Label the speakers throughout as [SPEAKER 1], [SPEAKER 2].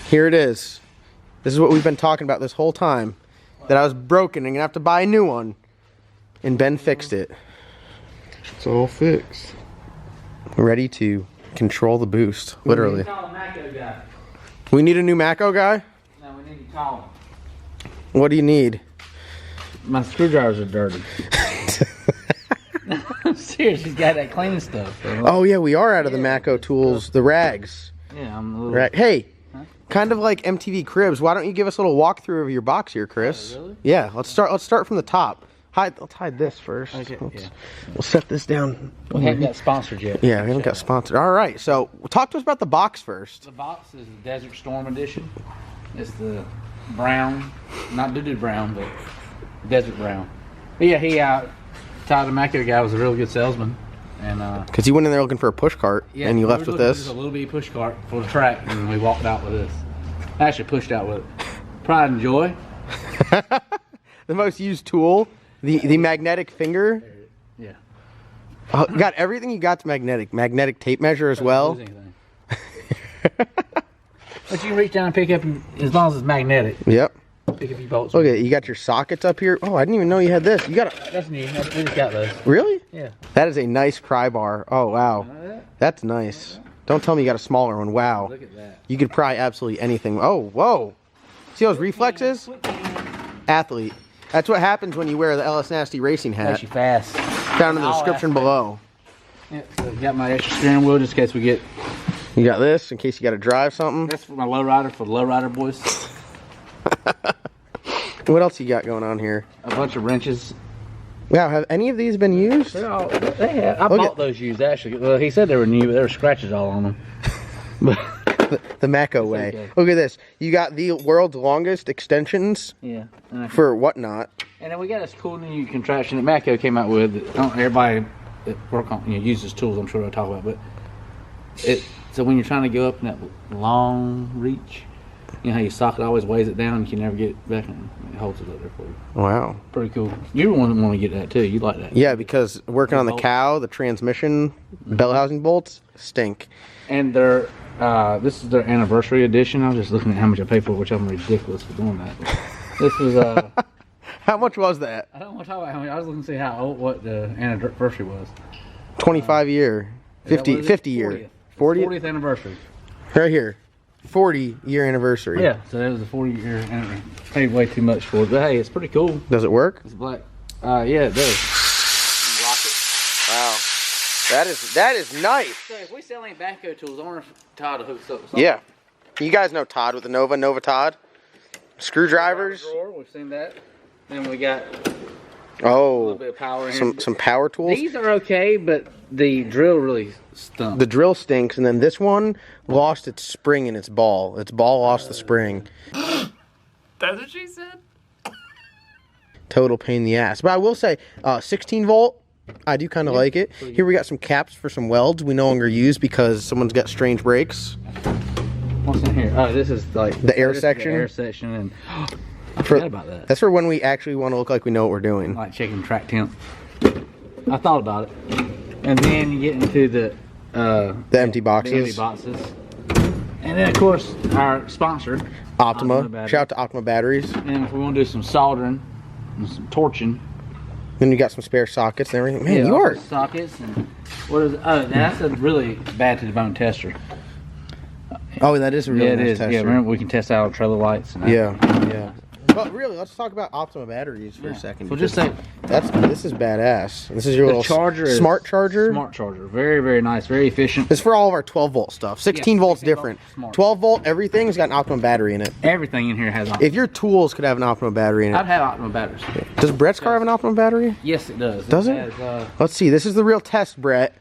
[SPEAKER 1] Here it is. This is what we've been talking about this whole time. That I was broken and gonna have to buy a new one. And Ben fixed it.
[SPEAKER 2] It's all fixed.
[SPEAKER 1] Ready to control the boost, literally. We need a new Mako guy?
[SPEAKER 3] No, we need to call him.
[SPEAKER 1] What do you need?
[SPEAKER 3] My screwdrivers are dirty. I'm serious, he's got that cleaning stuff.
[SPEAKER 1] Oh yeah, we are out of the Mako tools, the rags.
[SPEAKER 3] Yeah, I'm a little...
[SPEAKER 1] Hey, kind of like MTV Cribs. Why don't you give us a little walkthrough of your box here, Chris?
[SPEAKER 3] Oh, really?
[SPEAKER 1] Yeah, let's start from the top. Let's hide this first.
[SPEAKER 3] Okay, yeah.
[SPEAKER 1] We'll set this down.
[SPEAKER 3] We haven't got sponsored yet.
[SPEAKER 1] Yeah, we haven't got sponsored. All right, so talk to us about the box first.
[SPEAKER 3] The box is the Desert Storm Edition. It's the brown, not Dudu brown, but desert brown. But yeah, Todd the Mako guy was a real good salesman. And
[SPEAKER 1] because you went in there looking for a push cart, and you left with this.
[SPEAKER 3] A little bitty push cart for the track, and we walked out with this. Actually pushed out with it. Pride and joy.
[SPEAKER 1] The most used tool, the magnetic finger.
[SPEAKER 3] Yeah.
[SPEAKER 1] Got everything you got to magnetic tape measure as well.
[SPEAKER 3] But you can reach down and pick up, as long as it's magnetic.
[SPEAKER 1] Yep.
[SPEAKER 3] Pick up your bolts.
[SPEAKER 1] Look at it, you got your sockets up here. Oh, I didn't even know you had this. You got a...
[SPEAKER 3] That's new. We just got those.
[SPEAKER 1] Really?
[SPEAKER 3] Yeah.
[SPEAKER 1] That is a nice pry bar. Oh wow, that's nice. Don't tell me you got a smaller one. Wow.
[SPEAKER 3] Look at that.
[SPEAKER 1] You could pry absolutely anything. Oh, whoa. See those reflexes? Athlete. That's what happens when you wear the LS Nasty racing hat.
[SPEAKER 3] Makes you fast.
[SPEAKER 1] Down in the description below.
[SPEAKER 3] Yeah, so got my extra steering wheel just in case we get...
[SPEAKER 1] You got this in case you got to drive something.
[SPEAKER 3] That's for my lowrider, for the lowrider boys.
[SPEAKER 1] What else you got going on here?
[SPEAKER 3] A bunch of wrenches.
[SPEAKER 1] Wow, have any of these been used?
[SPEAKER 3] They have. I bought those used actually. Well, he said they were new, but there were scratches all on them. But
[SPEAKER 1] the Mako way.
[SPEAKER 3] Okay.
[SPEAKER 1] Look at this. You got the world's longest extensions.
[SPEAKER 3] Yeah.
[SPEAKER 1] For whatnot.
[SPEAKER 3] And then we got this cool new contraption that Mako came out with. Everybody that work on uses tools. I'm sure they'll talk about, but so when you're trying to go up in that long reach, you know how your socket always weighs it down, you can never get it back, and it holds it up there for you.
[SPEAKER 1] Wow.
[SPEAKER 3] Pretty cool. You're the one that want to get that too. You like that?
[SPEAKER 1] Yeah, because working on the cow, the transmission, bell housing bolts stink.
[SPEAKER 3] And they're this is their anniversary edition. I was just looking at how much I paid for it, which I'm ridiculous for doing that. This was
[SPEAKER 1] How much was that?
[SPEAKER 3] I don't want to talk about how many. I was looking to see how old, what the anniversary was.
[SPEAKER 1] 25 year. 50 year.
[SPEAKER 3] 40th anniversary.
[SPEAKER 1] Right here. 40-year anniversary.
[SPEAKER 3] Yeah, so that was a 40-year anniversary. Paid way too much for it, but hey, it's pretty cool.
[SPEAKER 1] Does it work?
[SPEAKER 3] It's black. Yeah, it does.
[SPEAKER 1] Wow. That is nice.
[SPEAKER 3] So if we sell any backhoe tools, I wonder if Todd will hook us up with something.
[SPEAKER 1] Yeah. You guys know Todd with the Nova Todd. Screwdrivers.
[SPEAKER 3] Drawer, we've seen that. Then we got a
[SPEAKER 1] Oh.
[SPEAKER 3] little bit of power in here.
[SPEAKER 1] Some power tools.
[SPEAKER 3] These are okay, but the drill really stunk.
[SPEAKER 1] The drill stinks, and then this one lost its spring in its ball. Its ball lost the spring.
[SPEAKER 4] That's what she said?
[SPEAKER 1] Total pain in the ass. But I will say, 16 volt, I do kind of like it. Here we got some caps for some welds we no longer use because someone's got strange brakes.
[SPEAKER 3] What's in here? Oh, this is like
[SPEAKER 1] The air section?
[SPEAKER 3] The air section, and I forgot about that.
[SPEAKER 1] That's for when we actually want to look like we know what we're doing.
[SPEAKER 3] Like checking track temp. I thought about it, and then you get into the
[SPEAKER 1] empty boxes.
[SPEAKER 3] The empty boxes, and then of course our sponsor,
[SPEAKER 1] Optima.
[SPEAKER 3] Batteries.
[SPEAKER 1] Shout out to Optima batteries.
[SPEAKER 3] And if we want to do some soldering and some torching,
[SPEAKER 1] Then you got some spare sockets and everything. Man,
[SPEAKER 3] yeah,
[SPEAKER 1] you are.
[SPEAKER 3] sockets and what is? Oh, that's a really bad to the bone tester.
[SPEAKER 1] Oh, that is a really
[SPEAKER 3] Yeah, it
[SPEAKER 1] nice
[SPEAKER 3] is.
[SPEAKER 1] tester.
[SPEAKER 3] Yeah, remember we can test out trailer lights. And that.
[SPEAKER 1] Yeah. But really, let's talk about Optima batteries for a second.
[SPEAKER 3] So just say
[SPEAKER 1] this is badass. This is your little
[SPEAKER 3] charger
[SPEAKER 1] smart charger.
[SPEAKER 3] Smart charger. Very, very nice. Very efficient.
[SPEAKER 1] It's for all of our 12 volt stuff. 16 volts
[SPEAKER 3] 16
[SPEAKER 1] different.
[SPEAKER 3] volt, smart.
[SPEAKER 1] 12 volt, everything's got an Optima battery in it.
[SPEAKER 3] Everything in here has.
[SPEAKER 1] If your tools could have an Optima battery in
[SPEAKER 3] I'd
[SPEAKER 1] it.
[SPEAKER 3] have Optima batteries.
[SPEAKER 1] Does Brett's car have an Optima battery?
[SPEAKER 3] Yes, it does.
[SPEAKER 1] Does it?
[SPEAKER 3] Has,
[SPEAKER 1] Let's see. This is the real test, Brett.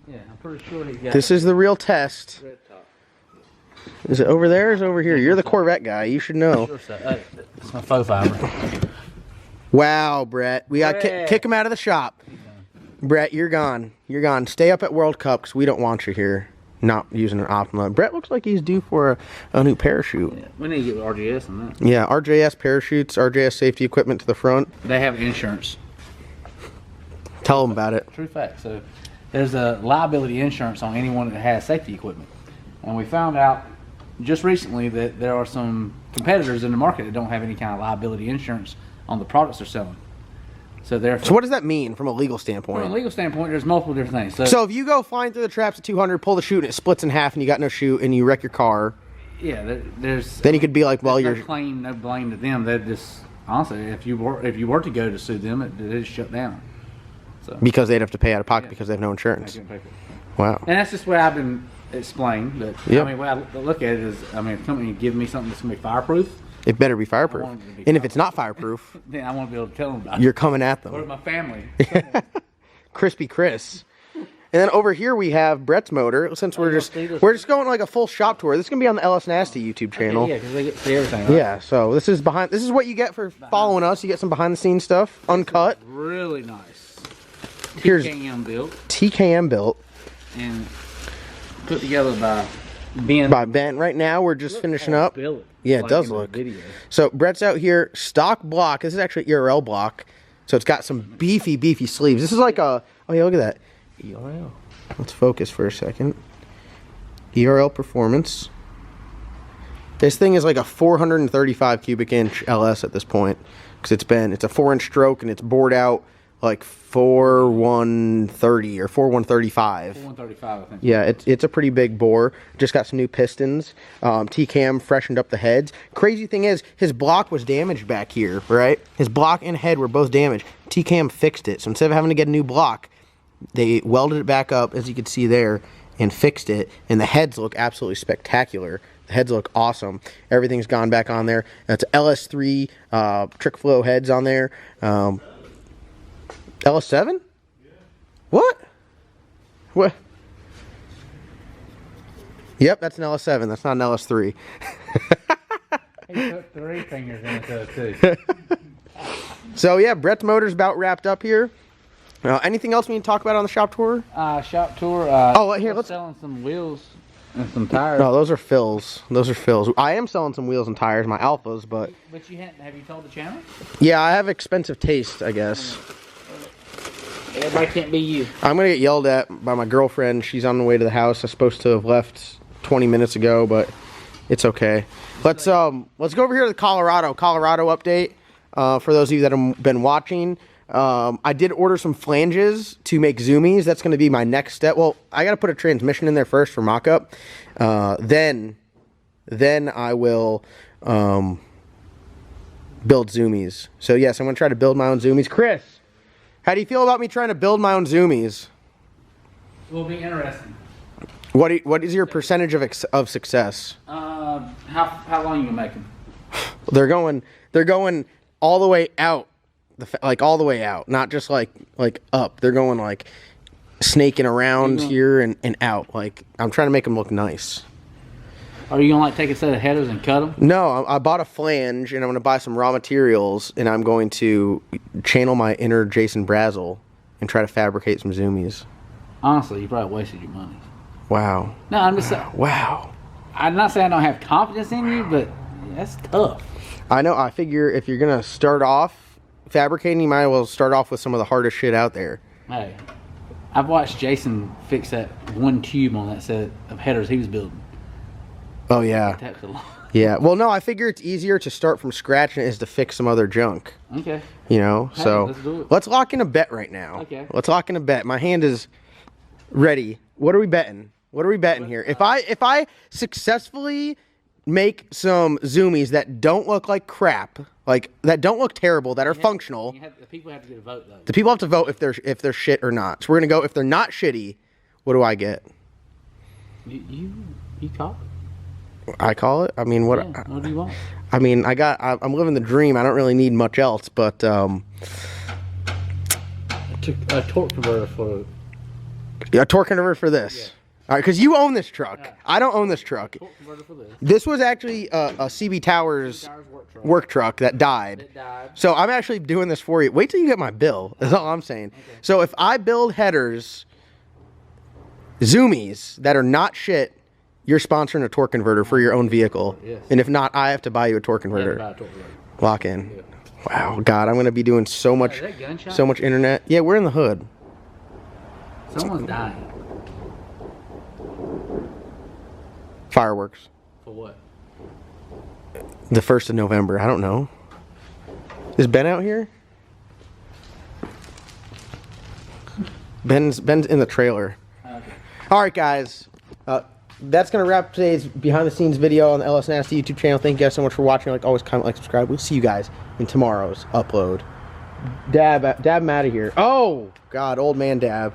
[SPEAKER 3] yeah, I'm pretty sure he's got.
[SPEAKER 1] This is the real test.
[SPEAKER 3] red top.
[SPEAKER 1] Is it over there or is it over here? You're the Corvette guy. You should know.
[SPEAKER 3] Sure, so. It's my faux fiber.
[SPEAKER 1] Wow, Brett. We got to
[SPEAKER 3] Brett.
[SPEAKER 1] kick him out of the shop. Brett, you're gone. You're gone. Stay up at World Cup because we don't want you here not using an Optima. Brett looks like he's due for a new parachute.
[SPEAKER 3] Yeah, we need to get RGS on that.
[SPEAKER 1] Yeah, RJS parachutes, RJS safety equipment to the front.
[SPEAKER 3] They have insurance.
[SPEAKER 1] Tell them about it.
[SPEAKER 3] True fact. So there's a liability insurance on anyone that has safety equipment. And we found out just recently that there are some competitors in the market that don't have any kind of liability insurance on the products they're selling. So therefore,
[SPEAKER 1] So what does that mean from a legal
[SPEAKER 3] from
[SPEAKER 1] standpoint?
[SPEAKER 3] a legal standpoint, there's multiple different things.
[SPEAKER 1] So if you go flying through the traps at 200, pull the chute, and it splits in half, and you got no chute, and you wreck your car,
[SPEAKER 3] yeah, there's
[SPEAKER 1] then you could be like, well,
[SPEAKER 3] no
[SPEAKER 1] you're
[SPEAKER 3] claim, no blame to them. They just honestly, if you were to go to sue them, it is shut down. So
[SPEAKER 1] because they'd have to pay out of pocket
[SPEAKER 3] Yeah.
[SPEAKER 1] because they have no
[SPEAKER 3] I
[SPEAKER 1] insurance.
[SPEAKER 3] couldn't pay for it.
[SPEAKER 1] Wow.
[SPEAKER 3] And that's just the way I've been explained. But
[SPEAKER 1] Yep.
[SPEAKER 3] I mean, the way I look at it is, I mean, if a company give me something that's gonna be fireproof,
[SPEAKER 1] It better be fireproof.
[SPEAKER 3] want it to be
[SPEAKER 1] And if it's not fireproof,
[SPEAKER 3] then I want to be able to tell them about
[SPEAKER 1] you're
[SPEAKER 3] it.
[SPEAKER 1] coming at
[SPEAKER 3] Or
[SPEAKER 1] them.
[SPEAKER 3] my family.
[SPEAKER 1] Crispy Chris. And then over here we have Brett's motor. Since we're just going like a full shop tour. This is gonna be on the LS Nasty YouTube channel.
[SPEAKER 3] Yeah, because they get to see everything. Right?
[SPEAKER 1] Yeah, so this is what you get for following us. You get some behind the scenes stuff, uncut.
[SPEAKER 3] Really nice.
[SPEAKER 1] Here's
[SPEAKER 3] TKM built
[SPEAKER 1] TKM built
[SPEAKER 3] and put together by Ben.
[SPEAKER 1] by Ben. Right now we're just finishing up.
[SPEAKER 3] Built,
[SPEAKER 1] Yeah, it
[SPEAKER 3] like
[SPEAKER 1] does
[SPEAKER 3] in the
[SPEAKER 1] look.
[SPEAKER 3] Video.
[SPEAKER 1] So Brett's out here, stock block. This is actually ERL block. So it's got some beefy sleeves. This is like a, oh yeah, look at that. ERL. Let's focus for a second. ERL Performance. This thing is like a 435 cubic inch LS at this point. Because it's a 4-inch stroke and it's bored out like 4130 or 4135.
[SPEAKER 3] 135, I think.
[SPEAKER 1] Yeah, it's a pretty big bore. Just got some new pistons. TCAM freshened up the heads. Crazy thing is, his block was damaged back here, right? His block and head were both damaged. TCAM fixed it. So instead of having to get a new block, they welded it back up, as you can see there, and fixed it. And the heads look absolutely spectacular. The heads look awesome. Everything's gone back on there. It's LS3 trick flow heads on there. LS7? Yeah. What? What? Yep, that's an LS7. That's not an LS3.
[SPEAKER 3] He put 3 fingers in it too.
[SPEAKER 1] So yeah, Brett's motor's about wrapped up here. Anything else we need to talk about on the shop tour?
[SPEAKER 3] Shop tour.
[SPEAKER 1] Oh, here,
[SPEAKER 3] we're
[SPEAKER 1] let's-
[SPEAKER 3] selling some wheels and some tires.
[SPEAKER 1] No, those are fills. Those are fills. I am selling some wheels and tires, my Alphas, but
[SPEAKER 3] But have you told the channel?
[SPEAKER 1] yeah, I have expensive taste, I guess.
[SPEAKER 3] Everybody can't be you.
[SPEAKER 1] I'm gonna get yelled at by my girlfriend. She's on the way to the house. I'm supposed to have left 20 minutes ago, but it's okay. Let's go over here to the Colorado update. For those of you that have been watching, I did order some flanges to make zoomies. That's going to be my next step. Well, I got to put a transmission in there first for mock-up. Then I will build zoomies. So yes, I'm going to try to build my own zoomies. Chris, how do you feel about me trying to build my own zoomies?
[SPEAKER 3] Will be interesting.
[SPEAKER 1] What is your percentage of success?
[SPEAKER 3] How long you gonna make them?
[SPEAKER 1] They're going all the way out, like all the way out, not just like up. They're going like snaking around here and out. Like I'm trying to make them look nice.
[SPEAKER 3] Are you gonna like take a set of headers and cut them?
[SPEAKER 1] No, I bought a flange and I'm going to buy some raw materials and I'm going to channel my inner Jason Brazel and try to fabricate some zoomies.
[SPEAKER 3] Honestly, you probably wasted your money.
[SPEAKER 1] Wow.
[SPEAKER 3] No, I'm just saying.
[SPEAKER 1] Wow.
[SPEAKER 3] I'm not saying I don't have confidence in you, but that's tough.
[SPEAKER 1] I know. I figure if you're going to start off fabricating, you might as well start off with some of the hardest shit out there.
[SPEAKER 3] Hey, I've watched Jason fix that one tube on that set of headers he was building.
[SPEAKER 1] Oh, yeah.
[SPEAKER 3] Tapped it along.
[SPEAKER 1] Yeah. Well, no, I figure it's easier to start from scratch than it is to fix some other junk.
[SPEAKER 3] Okay.
[SPEAKER 1] You know?
[SPEAKER 3] Hey,
[SPEAKER 1] So
[SPEAKER 3] let's do it.
[SPEAKER 1] let's lock in a bet right now.
[SPEAKER 3] Okay.
[SPEAKER 1] Let's lock in a bet. My hand is ready. What are we betting? What are we betting here? If I successfully make some zoomies that don't look like crap, like that don't look terrible, that are functional,
[SPEAKER 3] The people have to get a vote though.
[SPEAKER 1] the people have to vote if they're shit or not. So we're gonna go. If they're not shitty, what do I get?
[SPEAKER 3] You call it?
[SPEAKER 1] I call it. I mean, what?
[SPEAKER 3] Yeah, what do you want?
[SPEAKER 1] I mean, I'm living the dream. I don't really need much else, but
[SPEAKER 3] A torque converter for
[SPEAKER 1] a torque converter for this. All right, because you own this truck. I don't own this truck.
[SPEAKER 3] torque converter for this.
[SPEAKER 1] This was actually a CB Towers work truck that died.
[SPEAKER 3] It died.
[SPEAKER 1] So I'm actually doing this for you. Wait till you get my bill. That's all I'm saying. So if I build headers, zoomies that are not shit, you're sponsoring a torque converter for your own vehicle.
[SPEAKER 3] Yes.
[SPEAKER 1] And if not, I have to buy you a torque
[SPEAKER 3] Yeah,
[SPEAKER 1] converter.
[SPEAKER 3] buy a torque converter.
[SPEAKER 1] Lock in. Wow, God, I'm gonna be doing so much,
[SPEAKER 3] Is that gunshot?
[SPEAKER 1] so much internet. Yeah, we're in the hood.
[SPEAKER 3] Someone's dying.
[SPEAKER 1] Fireworks.
[SPEAKER 3] For what?
[SPEAKER 1] The 1st of November. I don't know. Is Ben out here? Ben's in the trailer.
[SPEAKER 3] Okay.
[SPEAKER 1] All right, guys. That's going to wrap today's behind-the-scenes video on the LS Nasty YouTube channel. Thank you guys so much for watching. Like always, comment, like, subscribe. We'll see you guys in tomorrow's upload. Dab him out of here. Oh, God, old man Dab.